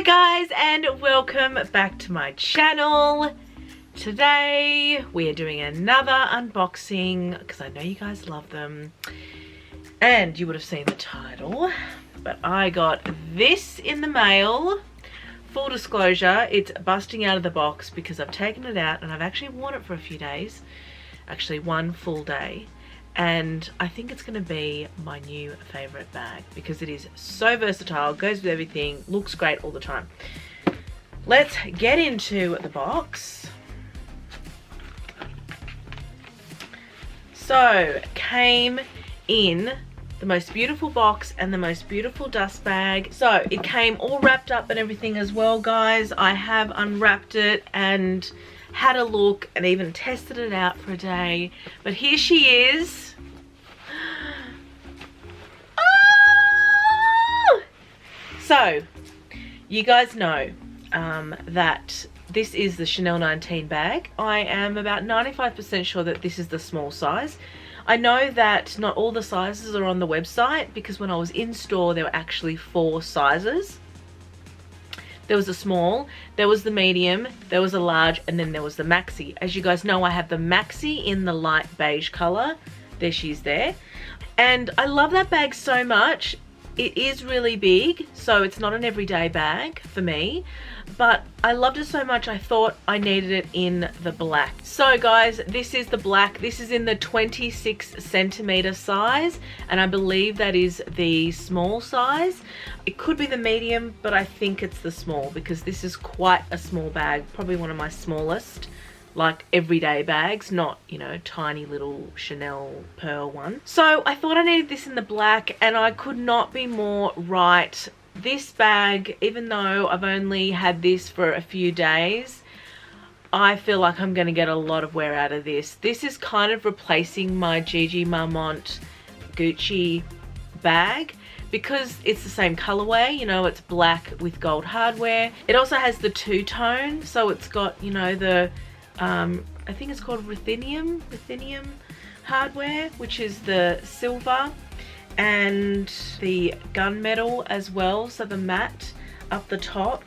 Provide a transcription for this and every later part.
guys, and welcome back to my channel. Today we are doing another unboxing because I know you guys love them and you would have seen the title, but I got this in the mail. Full disclosure, it's busting out of the box because I've taken it out and I've actually worn it for a few days, actually one full day, and I think it's going to be my new favorite bag because it is so versatile, goes with everything, looks great all the time. Let's get into the box. So, came in the most beautiful box and the most beautiful dust bag. So, it came all wrapped up and everything as well, guys. I have unwrapped it and had a look and even tested it out for a day. But here she is. Oh! So, you guys know that this is the Chanel 19 bag. I am about 95% sure that this is the small size. I know that not all the sizes are on the website because when I was in store there were actually 4 sizes. There was a small, there was the medium, there was a large, and then there was the maxi. As you guys know, I have the maxi in the light beige color. There she is there. And I love that bag so much. It is really big, so it's not an everyday bag for me, but I loved it so much I thought I needed it in the black. So guys, this is the black. This is in the 26 centimeter size, and I believe that is the small size. It could be the medium, but I think it's the small because this is quite a small bag, probably one of my smallest, like everyday bags, not, you know, tiny little Chanel pearl one. So I thought I needed this in the black and I could not be more right. This bag, even though I've only had this for a few days, I feel like I'm going to get a lot of wear out of this. This is kind of replacing my Gigi Marmont Gucci bag because it's the same colorway, you know, it's black with gold hardware. It also has the two-tone, so it's got, you know, the I think it's called ruthenium hardware, which is the silver, and the gunmetal as well, so the matte up the top.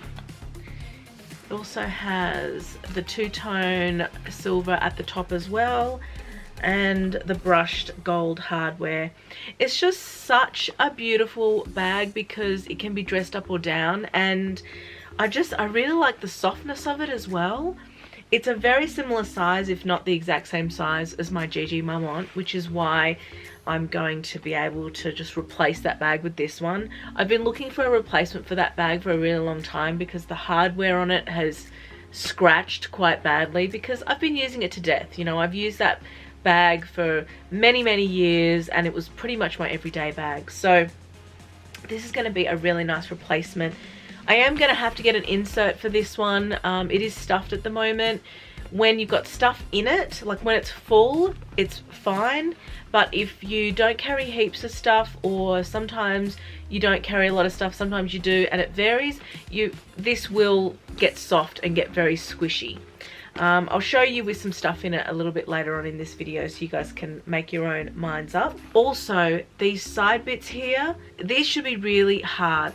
It also has the two-tone silver at the top as well, and the brushed gold hardware. It's just such a beautiful bag because it can be dressed up or down, and I really like the softness of it as well. It's a very similar size, if not the exact same size as my Gigi Marmont, which is why I'm going to be able to just replace that bag with this one. I've been looking for a replacement for that bag for a really long time because the hardware on it has scratched quite badly because I've been using it to death. You know, I've used that bag for many, many years and it was pretty much my everyday bag. So this is going to be a really nice replacement. I am going to have to get an insert for this one. It is stuffed at the moment. When you've got stuff in it, like when it's full, it's fine. But if you don't carry heaps of stuff, or sometimes you don't carry a lot of stuff, sometimes you do, and it varies, this will get soft and get very squishy. I'll show you with some stuff in it a little bit later on in this video so you guys can make your own minds up. Also, these side bits here, these should be really hard.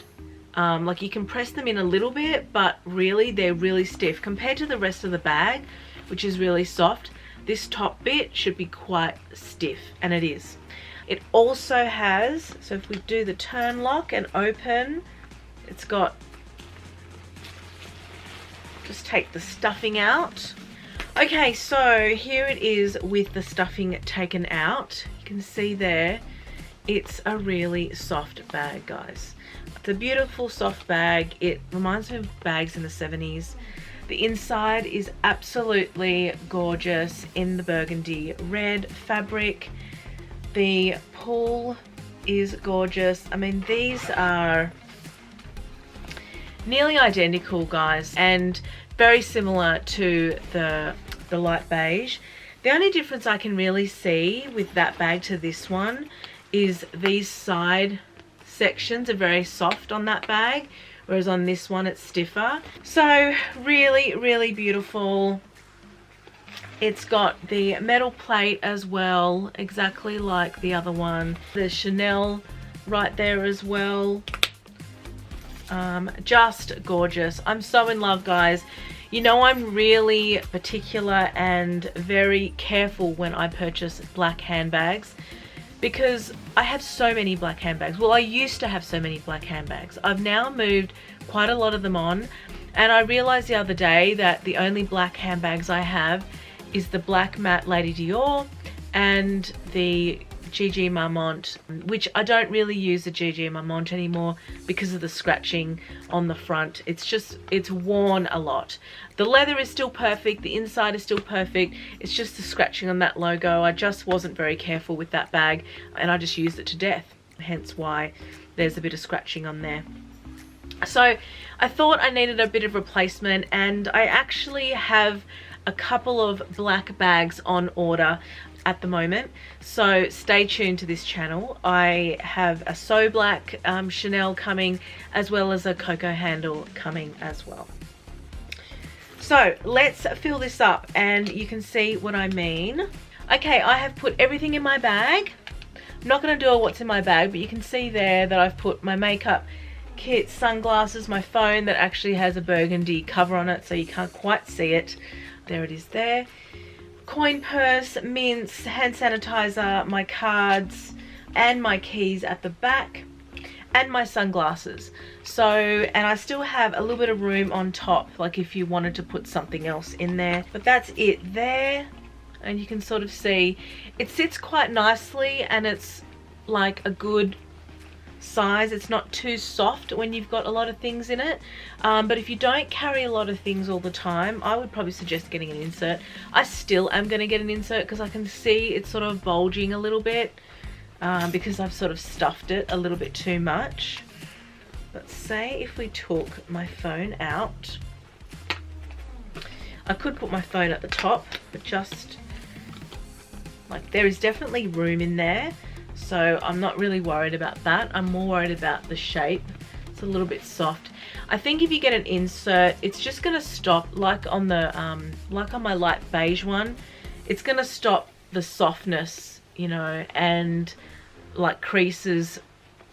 Like you can press them in a little bit, but really they're really stiff compared to the rest of the bag, which is really soft. This top bit should be quite stiff, and it is. It also has, so if we do the turn lock and open, it's got, just take the stuffing out. Okay, so here it is with the stuffing taken out. You can see there, it's a really soft bag, guys. It's a beautiful soft bag. It reminds me of bags in the 70s. The inside is absolutely gorgeous in the burgundy red fabric. The pull is gorgeous. I mean, these are nearly identical, guys, and very similar to the light beige. The only difference I can really see with that bag to this one is these side sections are very soft on that bag, whereas on this one it's stiffer. So really, really beautiful. It's got the metal plate as well, exactly like the other one. There's Chanel right there as well. Just gorgeous. I'm so in love, guys. You know, I'm really particular and very careful when I purchase black handbags because I have so many black handbags. Well, I used to have so many black handbags. I've now moved quite a lot of them on, and I realized the other day that the only black handbags I have is the black matte Lady Dior and the Gigi Marmont, which I don't really use the Gigi Marmont anymore because of the scratching on the front. It's worn a lot. The leather is still perfect, the inside is still perfect, it's just the scratching on that logo. I just wasn't very careful with that bag and I just used it to death, hence why there's a bit of scratching on there. So I thought I needed a bit of replacement, and I actually have a couple of black bags on order at the moment, so stay tuned to this channel. I have a So Black Chanel coming, as well as a Coco handle coming as well. So let's fill this up and you can see what I mean. Okay, I have put everything in my bag. I'm not going to do a what's in my bag, but you can see there that I've put my makeup kit, sunglasses, my phone that actually has a burgundy cover on it so you can't quite see it. There it is there. Coin purse, mints, hand sanitizer, my cards, and my keys at the back, and my sunglasses. So, and I still have a little bit of room on top, like if you wanted to put something else in there. But that's it there, and you can sort of see it sits quite nicely, and it's like a good size. It's not too soft when you've got a lot of things in it, but if you don't carry a lot of things all the time, I would probably suggest getting an insert. I still am going to get an insert because I can see it's sort of bulging a little bit because I've sort of stuffed it a little bit too much. Let's say if we took my phone out, I could put my phone at the top, but just like there is definitely room in there. So I'm not really worried about that. I'm more worried about the shape. It's a little bit soft. I think if you get an insert, it's just going to stop, like on the like on my light beige one, it's going to stop the softness, you know, and like creases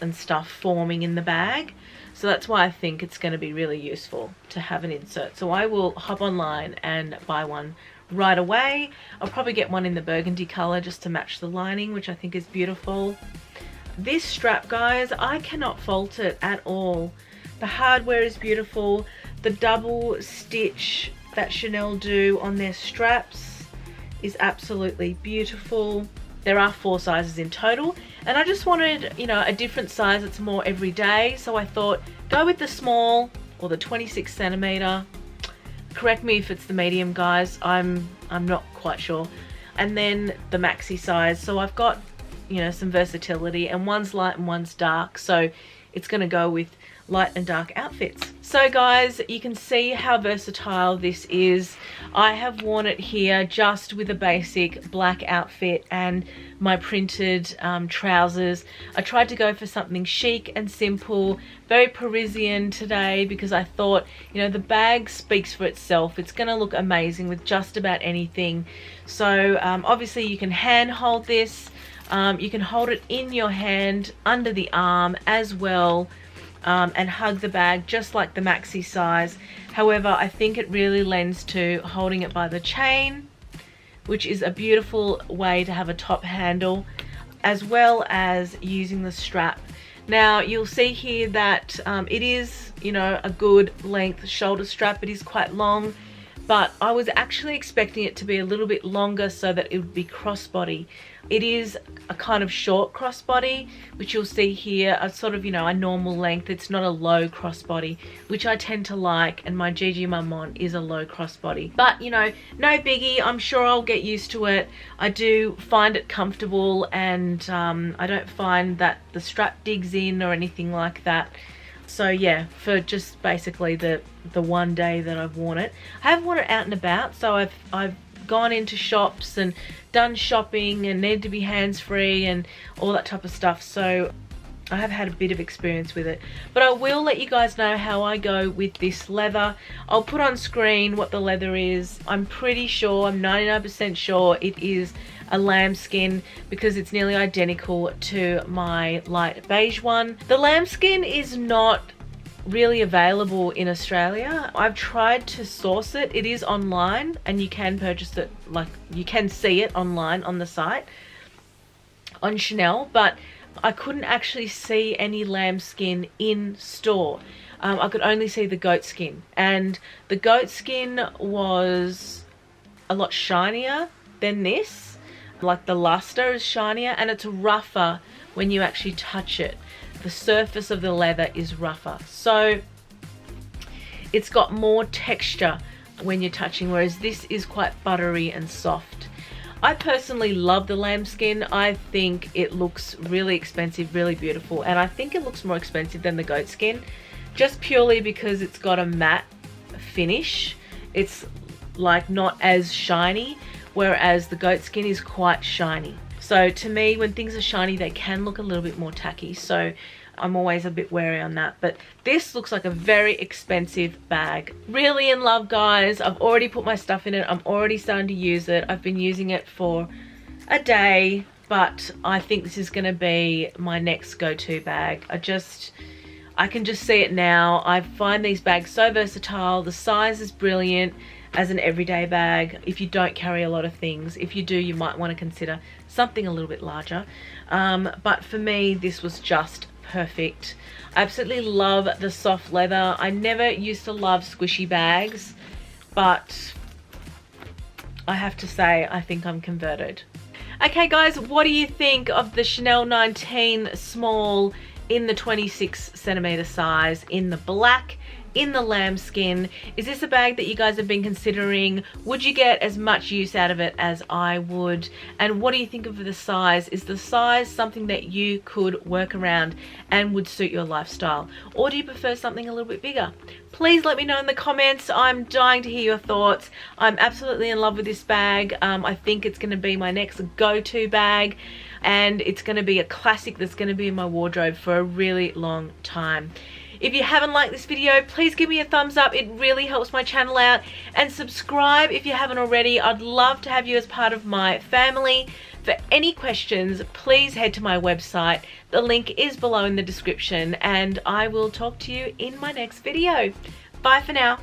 and stuff forming in the bag. So that's why I think it's going to be really useful to have an insert. So I will hop online and buy one right away. I'll probably get one in the burgundy color just to match the lining, which I think is beautiful. This strap, guys, I cannot fault it at all. The hardware is beautiful. The double stitch that Chanel do on their straps is absolutely beautiful. There are 4 sizes in total, and I just wanted, you know, a different size that's more everyday, so I thought go with the small or the 26 centimeter. Correct me if it's the medium, guys. I'm not quite sure. And then the maxi size. So I've got, you know, some versatility, and one's light and one's dark. So it's going to go with light and dark outfits. So guys, you can see how versatile this is. I have worn it here just with a basic black outfit and my printed trousers. I tried to go for something chic and simple, very Parisian today, because I thought, you know, the bag speaks for itself. It's going to look amazing with just about anything. So obviously you can hand hold this. You can hold it in your hand under the arm as well. And hug the bag just like the maxi size. However, I think it really lends to holding it by the chain, which is a beautiful way to have a top handle, as well as using the strap. Now you'll see here that it is, you know, a good length shoulder strap. It is quite long, but I was actually expecting it to be a little bit longer so that it would be crossbody. It is a kind of short crossbody, which you'll see here, a sort of, you know, a normal length. It's not a low crossbody, which I tend to like, and my Gigi Marmont is a low crossbody. But, you know, no biggie. I'm sure I'll get used to it. I do find it comfortable, and I don't find that the strap digs in or anything like that. So yeah, for just basically the one day that I've worn it. I have worn it out and about, so I've gone into shops and done shopping and needed to be hands-free and all that type of stuff, so I have had a bit of experience with it. But I will let you guys know how I go with this leather. I'll put on screen what the leather is. I'm pretty sure, I'm 99% sure it is a lambskin, because it's nearly identical to my light beige one. The lambskin is not really available in Australia. I've tried to source it. It is online and you can purchase it, like you can see it online on the site on Chanel, but I couldn't actually see any lambskin in store. I could only see the goat skin, and the goat skin was a lot shinier than this. Like the luster is shinier and it's rougher when you actually touch it. The surface of the leather is rougher, so it's got more texture when you're touching, whereas this is quite buttery and soft. I personally love the lambskin. I think it looks really expensive, really beautiful, and I think it looks more expensive than the goat skin, just purely because it's got a matte finish. It's like not as shiny, whereas the goat skin is quite shiny. So to me, when things are shiny, they can look a little bit more tacky. So I'm always a bit wary on that. But this looks like a very expensive bag. Really in love, guys. I've already put my stuff in it. I'm already starting to use it. I've been using it for a day, but I think this is going to be my next go-to bag. I can just see it now. I find these bags so versatile. The size is brilliant as an everyday bag if you don't carry a lot of things. If you do, you might want to consider something a little bit larger. But for me, this was just perfect. I absolutely love the soft leather. I never used to love squishy bags, but I have to say, I think I'm converted. Okay guys, what do you think of the Chanel 19 small in the 26 centimeter size, in the black, in the lambskin? Is this a bag that you guys have been considering? Would you get as much use out of it as I would? And what do you think of the size? Is the size something that you could work around and would suit your lifestyle? Or do you prefer something a little bit bigger? Please let me know in the comments. I'm dying to hear your thoughts. I'm absolutely in love with this bag. I think it's going to be my next go-to bag, and it's going to be a classic that's going to be in my wardrobe for a really long time. If you haven't liked this video, please give me a thumbs up. It really helps my channel out. And subscribe if you haven't already. I'd love to have you as part of my family. For any questions, please head to my website. The link is below in the description, and I will talk to you in my next video. Bye for now.